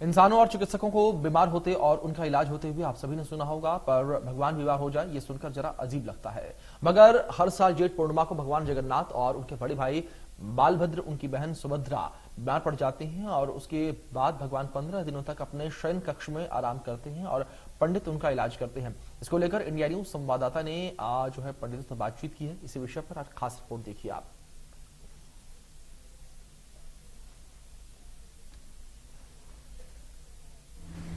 इंसानों और चिकित्सकों को बीमार होते और उनका इलाज होते हुए आप सभी ने सुना होगा, पर भगवान बीमार हो जाए ये सुनकर जरा अजीब लगता है। मगर हर साल जेठ पूर्णिमा को भगवान जगन्नाथ और उनके बड़े भाई बालभद्र, उनकी बहन सुभद्रा बीमार पड़ जाते हैं और उसके बाद भगवान 15 दिनों तक अपने शयन कक्ष में आराम करते हैं और पंडित उनका इलाज करते हैं। इसको लेकर इंडिया न्यूज संवाददाता ने जो है पंडितों से बातचीत की है। इसी विषय पर आज खास रिपोर्ट देखिए आप।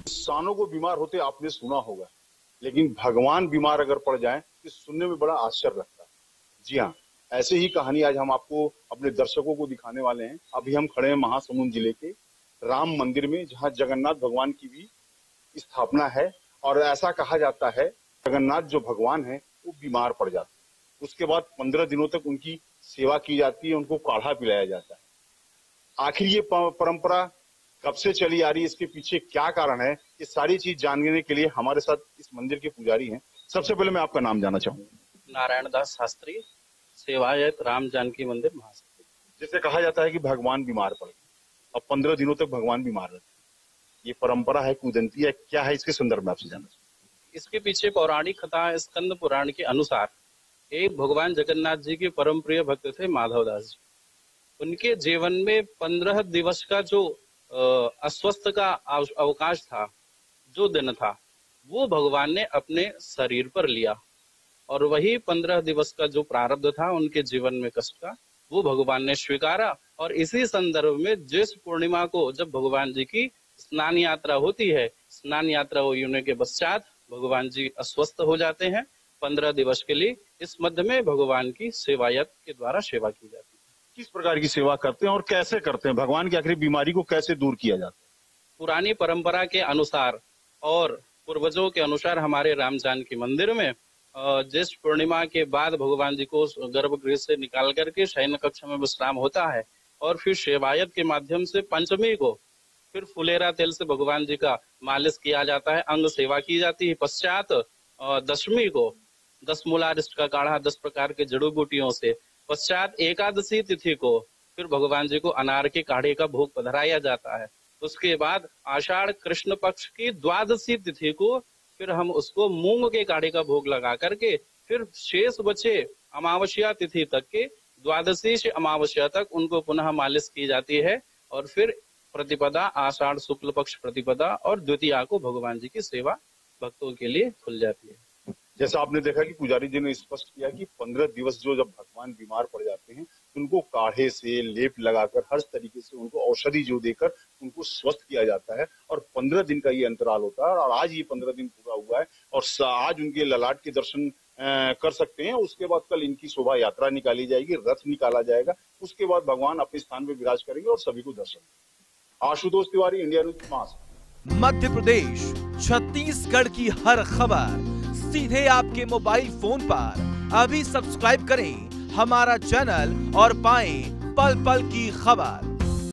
इंसानों को बीमार होते आपने सुना होगा, लेकिन भगवान बीमार अगर पड़ जाए तो सुनने में बड़ा आश्चर्य लगता है। जी हाँ, ऐसे ही कहानी आज हम आपको अपने दर्शकों को दिखाने वाले हैं। अभी हम खड़े हैं महासमुंद जिले के राम मंदिर में, जहाँ जगन्नाथ भगवान की भी स्थापना है। और ऐसा कहा जाता है जगन्नाथ जो भगवान है वो बीमार पड़ जाते हैं, उसके बाद 15 दिनों तक उनकी सेवा की जाती है, उनको काढ़ा पिलाया जाता है। आखिर ये परंपरा कब से चली आ रही है, इसके पीछे क्या कारण है, ये सारी चीज जानने के लिए हमारे साथ इस मंदिर के पुजारी हैं। सबसे पहले मैं आपका नाम जानना चाहूंगा। नारायण दास शास्त्री, सेवायत राम जानकी मंदिर महासमुंद। जैसे कहा जाता है कि भगवान बीमार पड़ गए और 15 दिनों तक भगवान बीमार रहते, ये परंपरा है, कुदंती है, क्या है, इसके संदर्भ में आपसे जानना चाहूंगा। इसके पीछे पौराणिक कथा स्कंद पुराण के अनुसार एक भगवान जगन्नाथ जी के परम प्रिय भक्त थे माधव दास जी। उनके जीवन में 15 दिवस का जो अस्वस्थ का अवकाश था, जो दिन था, वो भगवान ने अपने शरीर पर लिया और वही 15 दिवस का जो प्रारब्ध था उनके जीवन में कष्ट का, वो भगवान ने स्वीकारा। और इसी संदर्भ में ज्येष्ठ पूर्णिमा को जब भगवान जी की स्नान यात्रा होती है, स्नान यात्रा होने के पश्चात भगवान जी अस्वस्थ हो जाते हैं 15 दिवस के लिए। इस मध्य में भगवान की सेवायत के द्वारा सेवा की जाती है। किस प्रकार की सेवा करते हैं और कैसे करते हैं, भगवान की आखिरी बीमारी को कैसे दूर किया जाता है? पुरानी परंपरा के अनुसार और पूर्वजों के अनुसार हमारे राम जानकी मंदिर में ज्येष्ठ पूर्णिमा के बाद भगवान जी को गर्भगृह से निकाल करके शयन कक्ष में विश्राम होता है और फिर सेवायत के माध्यम से पंचमी को फिर फुलेरा तेल से भगवान जी का मालिश किया जाता है, अंग सेवा की जाती है। पश्चात दशमी को 10 मूलारिष्ट का काढ़ा 10 प्रकार के जड़ी बूटियों से, पश्चात एकादशी तिथि को फिर भगवान जी को अनार के काढ़े का भोग पधराया जाता है। उसके बाद आषाढ़ कृष्ण पक्ष की द्वादशी तिथि को फिर हम उसको मूंग के काढ़े का भोग लगा करके फिर शेष बचे अमावस्या तिथि तक के, द्वादशी से अमावस्या तक उनको पुनः मालिश की जाती है और फिर प्रतिपदा, आषाढ़ शुक्ल पक्ष प्रतिपदा और द्वितीया को भगवान जी की सेवा भक्तों के लिए खुल जाती है। जैसा आपने देखा कि पुजारी जी ने स्पष्ट किया कि 15 दिवस जो जब भगवान बीमार पड़ जाते हैं उनको काढ़े से लेप लगाकर हर तरीके से उनको औषधि जो देकर उनको स्वस्थ किया जाता है। और 15 दिन का ये अंतराल होता है और आज ये 15 दिन पूरा हुआ है और आज उनके ललाट के दर्शन कर सकते हैं। उसके बाद कल इनकी शोभा यात्रा निकाली जाएगी, रथ निकाला जाएगा, उसके बाद भगवान अपने स्थान में विराज करेंगे और सभी को दर्शन देंगे। Ashutosh Tiwari, India News Mahasamund. मध्य प्रदेश, छत्तीसगढ़ की हर खबर सीधे आपके मोबाइल फोन पर। अभी सब्सक्राइब करें हमारा चैनल और पाएं पल पल की खबर।